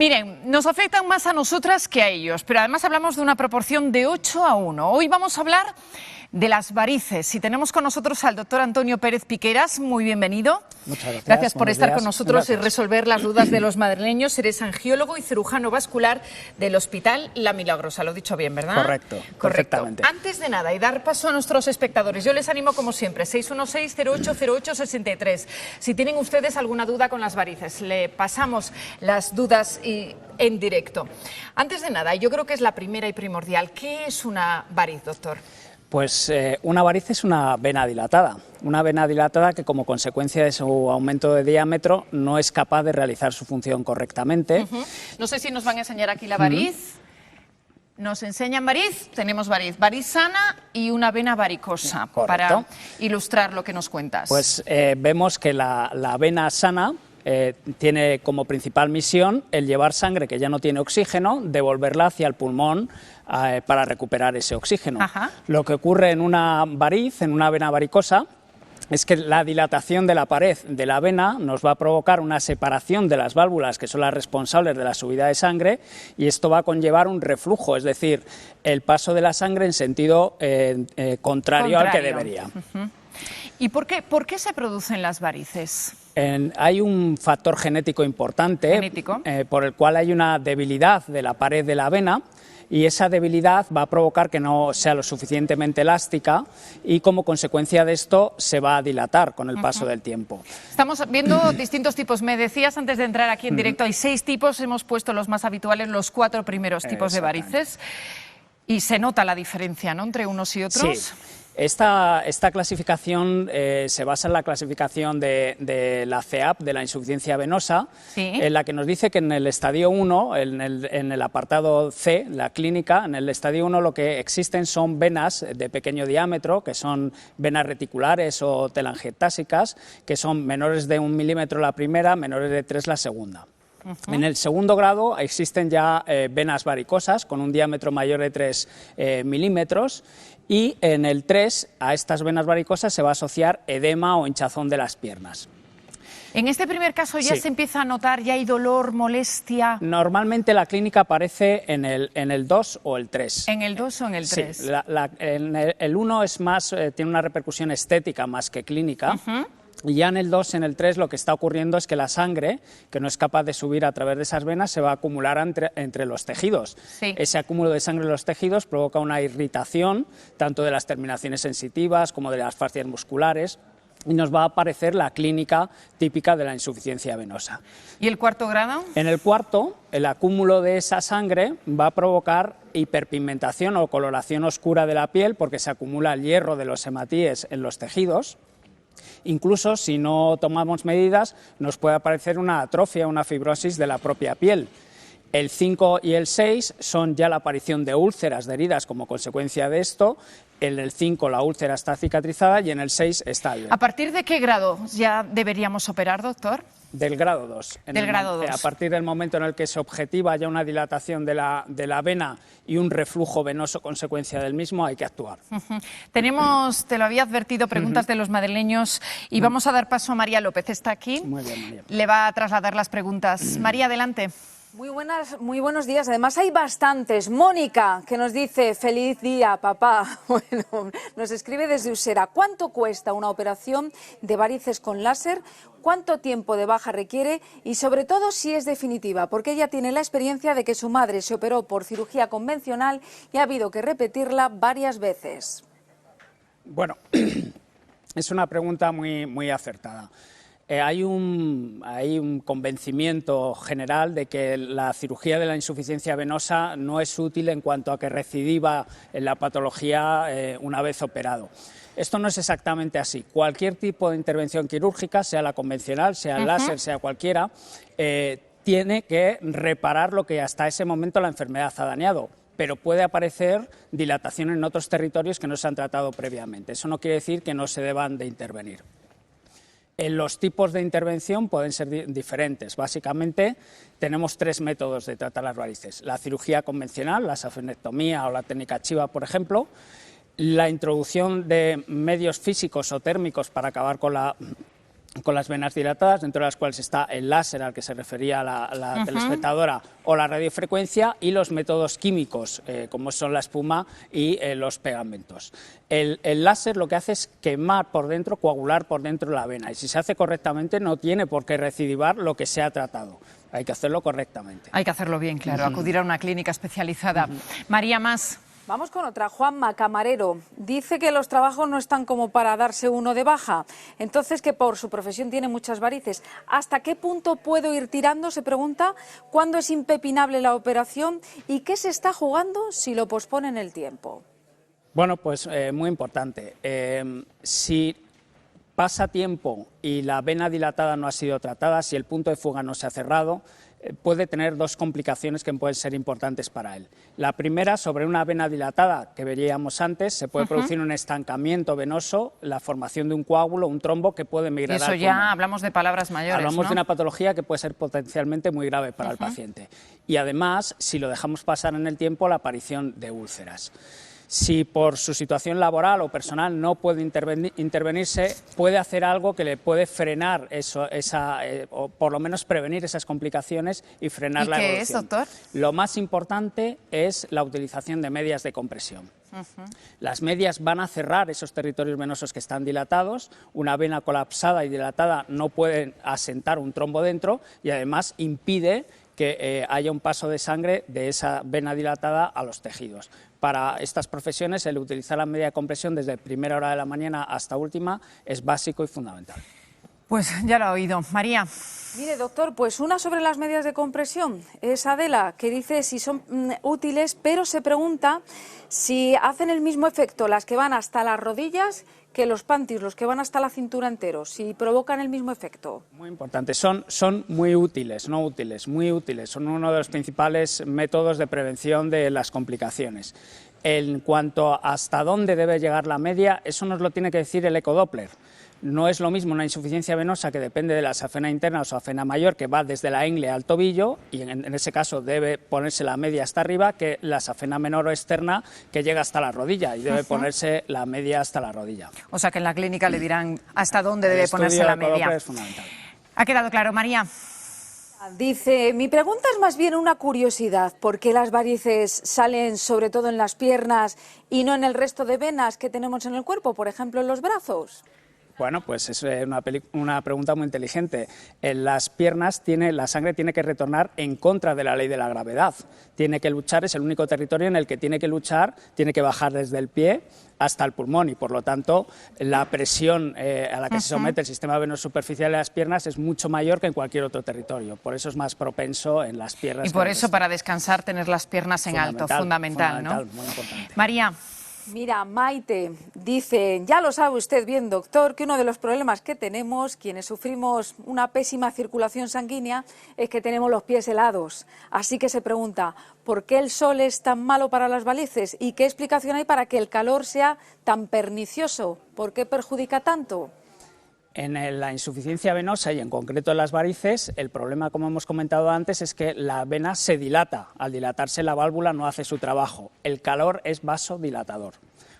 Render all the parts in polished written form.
Miren, nos afectan más a nosotras que a ellos, pero además hablamos de una proporción de 8-1. Hoy vamos a hablar de las varices y tenemos con nosotros al doctor Antonio Pérez Piqueras. Muy bienvenido. Muchas gracias. Gracias por estar con nosotros y Gracias. resolver las dudas de los madrileños. Eres angiólogo y cirujano vascular del Hospital La Milagrosa. Lo he dicho bien, ¿verdad? Correcto, perfectamente. Antes de nada, y dar paso a nuestros espectadores, yo les animo como siempre, 616-0808-63. Si tienen ustedes alguna duda con las varices, le pasamos las dudas en directo. Antes de nada, yo creo que es la primera y primordial. ¿Qué es una variz, doctor? Pues una variz es una vena dilatada que como consecuencia de su aumento de diámetro no es capaz de realizar su función correctamente. No sé si nos van a enseñar aquí la variz. Nos enseñan variz, tenemos variz sana y una vena varicosa. Correcto. Para ilustrar lo que nos cuentas. Pues vemos que la vena sana tiene como principal misión el llevar sangre que ya no tiene oxígeno, devolverla hacia el pulmón para recuperar ese oxígeno. Ajá. Lo que ocurre en una variz, en una vena varicosa, es que la dilatación de la pared de la vena nos va a provocar una separación de las válvulas que son las responsables de la subida de sangre y esto va a conllevar un reflujo, es decir, el paso de la sangre en sentido contrario al que debería. ¿Y por qué se producen las varices? Hay un factor genético importante por el cual hay una debilidad de la pared de la vena y esa debilidad va a provocar que no sea lo suficientemente elástica y como consecuencia de esto se va a dilatar con el paso del tiempo. Estamos viendo distintos tipos. Me decías antes de entrar aquí en directo, hay 6 tipos, hemos puesto los más habituales, los 4 primeros tipos de varices y se nota la diferencia, ¿no?, entre unos y otros. Sí. Esta clasificación se basa en la clasificación de la CEAP, de la insuficiencia venosa, en la que nos dice que en el estadio 1, en el apartado C, la clínica, en el estadio 1 lo que existen son venas de pequeño diámetro, que son venas reticulares o telangiectásicas, que son menores de 1 milímetro la primera, menores de 3 la segunda. En el segundo grado existen ya venas varicosas con un diámetro mayor de 3 milímetros y en el 3 a estas venas varicosas se va a asociar edema o hinchazón de las piernas. En este primer caso ya se empieza a notar, ya hay dolor, molestia. Normalmente la clínica aparece en el 2 o el 3. ¿En el 2 o en el 3? Sí, el 1 es más, tiene una repercusión estética más que clínica. Y ya en el 2, en el 3, lo que está ocurriendo es que la sangre, que no es capaz de subir a través de esas venas, se va a acumular entre los tejidos. Sí. Ese acúmulo de sangre en los tejidos provoca una irritación, tanto de las terminaciones sensitivas como de las fascias musculares, y nos va a aparecer la clínica típica de la insuficiencia venosa. ¿Y el cuarto grado? En el cuarto, el acúmulo de esa sangre va a provocar hiperpigmentación o coloración oscura de la piel, porque se acumula el hierro de los hematíes en los tejidos. Incluso si no tomamos medidas nos puede aparecer una atrofia, una fibrosis de la propia piel. El 5 y el 6 son ya la aparición de úlceras, de heridas como consecuencia de esto. En el 5 la úlcera está cicatrizada y en el 6 está bien. ¿A partir de qué grado ya deberíamos operar, doctor? Del grado 2. Del grado 2. A partir del momento en el que se objetiva ya una dilatación de la vena y un reflujo venoso consecuencia del mismo, hay que actuar. Tenemos, te lo había advertido, preguntas de los madrileños y vamos a dar paso a María López. Está aquí. Muy bien, María. Le va a trasladar las preguntas. María, adelante. Muy buenos días. Además hay bastantes. Mónica, que nos dice, feliz día, papá. Bueno, nos escribe desde Usera. ¿Cuánto cuesta una operación de varices con láser? ¿Cuánto tiempo de baja requiere? Y sobre todo si es definitiva, porque ella tiene la experiencia de que su madre se operó por cirugía convencional y ha habido que repetirla varias veces. Bueno, es una pregunta muy acertada. Hay un convencimiento general de que la cirugía de la insuficiencia venosa no es útil en cuanto a que recidiva en la patología una vez operado. Esto no es exactamente así. Cualquier tipo de intervención quirúrgica, sea la convencional, sea el láser, sea cualquiera, tiene que reparar lo que hasta ese momento la enfermedad ha dañado, pero puede aparecer dilatación en otros territorios que no se han tratado previamente. Eso no quiere decir que no se deban de intervenir. Los tipos de intervención pueden ser diferentes. Básicamente tenemos 3 métodos de tratar las varices. La cirugía convencional, la safenectomía o la técnica Chiva, por ejemplo. La introducción de medios físicos o térmicos para acabar con la con las venas dilatadas, dentro de las cuales está el láser al que se refería la telespectadora o la radiofrecuencia, y los métodos químicos, como son la espuma y los pegamentos. El láser lo que hace es quemar por dentro, coagular por dentro la vena, y si se hace correctamente no tiene por qué recidivar lo que se ha tratado. Hay que hacerlo correctamente. Hay que hacerlo bien, claro, acudir a una clínica especializada. María, más. Vamos con otra. Juanma, camarero, dice que los trabajos no están como para darse uno de baja, entonces que por su profesión tiene muchas varices. ¿Hasta qué punto puedo ir tirando? Se pregunta. ¿Cuándo es impepinable la operación? ¿Y qué se está jugando si lo pospone en el tiempo? Bueno, pues muy importante. Si pasa tiempo y la vena dilatada no ha sido tratada, si el punto de fuga no se ha cerrado, puede tener dos complicaciones que pueden ser importantes para él. La primera, sobre una vena dilatada que veríamos antes, se puede producir un estancamiento venoso, la formación de un coágulo, un trombo que puede migrar al pulmón. Y eso ya hablamos de palabras mayores, Hablamos ¿no? de una patología que puede ser potencialmente muy grave para el paciente. Y además, si lo dejamos pasar en el tiempo, la aparición de úlceras. Si por su situación laboral o personal no puede intervenirse, puede hacer algo que le puede frenar o por lo menos prevenir esas complicaciones y frenar la evolución. ¿Y qué es, doctor? Lo más importante es la utilización de medias de compresión. Las medias van a cerrar esos territorios venosos que están dilatados. Una vena colapsada y dilatada no puede asentar un trombo dentro y además impide que haya un paso de sangre de esa vena dilatada a los tejidos. Para estas profesiones, el utilizar la media de compresión desde primera hora de la mañana hasta última es básico y fundamental. Pues ya lo ha oído. María. Mire, doctor, pues una sobre las medias de compresión. Es Adela, que dice si son útiles, pero se pregunta si hacen el mismo efecto las que van hasta las rodillas que los panties, los que van hasta la cintura entero, si provocan el mismo efecto. Muy importante. Son muy útiles, no útiles, muy útiles. Son uno de los principales métodos de prevención de las complicaciones. En cuanto a hasta dónde debe llegar la media, eso nos lo tiene que decir el ecodoppler. No es lo mismo una insuficiencia venosa que depende de la safena interna o safena mayor, que va desde la ingle al tobillo, y en ese caso debe ponerse la media hasta arriba, que la safena menor o externa, que llega hasta la rodilla, y debe ponerse la media hasta la rodilla. O sea que en la clínica le dirán hasta dónde debe ponerse la media. Es fundamental. Ha quedado claro, María. Dice, mi pregunta es más bien una curiosidad. ¿Por qué las varices salen sobre todo en las piernas y no en el resto de venas que tenemos en el cuerpo, por ejemplo en los brazos? Bueno, pues es una pregunta muy inteligente. En las piernas la sangre tiene que retornar en contra de la ley de la gravedad. Tiene que luchar, es el único territorio en el que tiene que luchar, tiene que bajar desde el pie hasta el pulmón y, por lo tanto, la presión a la que se somete el sistema venoso superficial de las piernas es mucho mayor que en cualquier otro territorio. Por eso es más propenso en las piernas. Y por eso, para descansar, tener las piernas en alto, fundamental, ¿no? Muy importante. María. Mira, Maite dice, ya lo sabe usted bien, doctor, que uno de los problemas que tenemos, quienes sufrimos una pésima circulación sanguínea, es que tenemos los pies helados. Así que se pregunta, ¿por qué el sol es tan malo para las varices? ¿Y qué explicación hay para que el calor sea tan pernicioso? ¿Por qué perjudica tanto? En la insuficiencia venosa y en concreto en las varices, el problema, como hemos comentado antes, es que la vena se dilata. Al dilatarse la válvula no hace su trabajo. El calor es vasodilatador.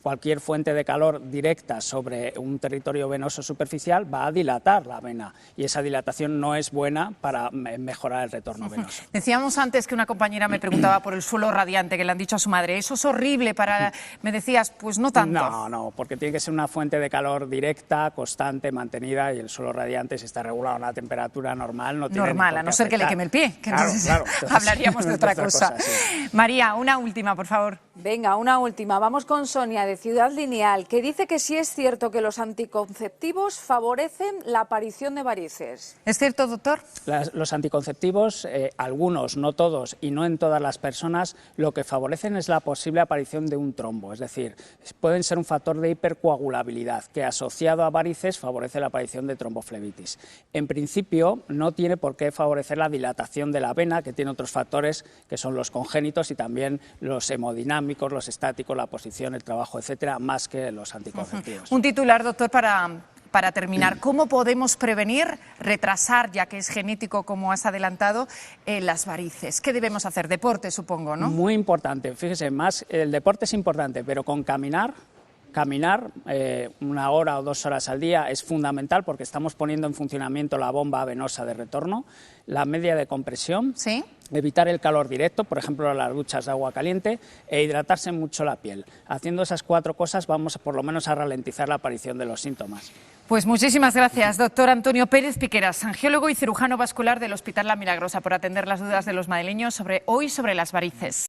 Cualquier fuente de calor directa sobre un territorio venoso superficial va a dilatar la vena y esa dilatación no es buena para mejorar el retorno venoso. Decíamos antes que una compañera me preguntaba por el suelo radiante que le han dicho a su madre. ¿Eso es horrible para...? Me decías, pues no tanto. No, porque tiene que ser una fuente de calor directa, constante, mantenida, y el suelo radiante, si está regulado a una temperatura normal, no tiene normal, a no ser que le queme el pie, que claro, entonces, entonces hablaríamos de otra cosa. Sí. María, una última, por favor. Venga, una última. Vamos con Sonia, de Ciudad Lineal, que dice que sí es cierto que los anticonceptivos favorecen la aparición de varices. ¿Es cierto, doctor? Los anticonceptivos, algunos, no todos, y no en todas las personas, lo que favorecen es la posible aparición de un trombo. Es decir, pueden ser un factor de hipercoagulabilidad, que asociado a varices favorece la aparición de tromboflebitis. En principio, no tiene por qué favorecer la dilatación de la vena, que tiene otros factores, que son los congénitos y también los hemodinámicos, los estáticos, la posición, el trabajo, etcétera, más que los anticonceptivos. Un titular, doctor, para terminar. ¿Cómo podemos prevenir, retrasar, ya que es genético, como has adelantado, las varices? ¿Qué debemos hacer? Deporte, supongo, ¿no? Muy importante. Fíjese, el deporte es importante, pero con caminar caminar 1 hora o 2 horas al día es fundamental porque estamos poniendo en funcionamiento la bomba venosa de retorno, la media de compresión, ¿Sí? evitar el calor directo, por ejemplo las duchas de agua caliente, e hidratarse mucho la piel. Haciendo esas 4 cosas vamos por lo menos a ralentizar la aparición de los síntomas. Pues muchísimas gracias, doctor Antonio Pérez Piqueras, angiólogo y cirujano vascular del Hospital La Milagrosa, por atender las dudas de los madrileños sobre las varices.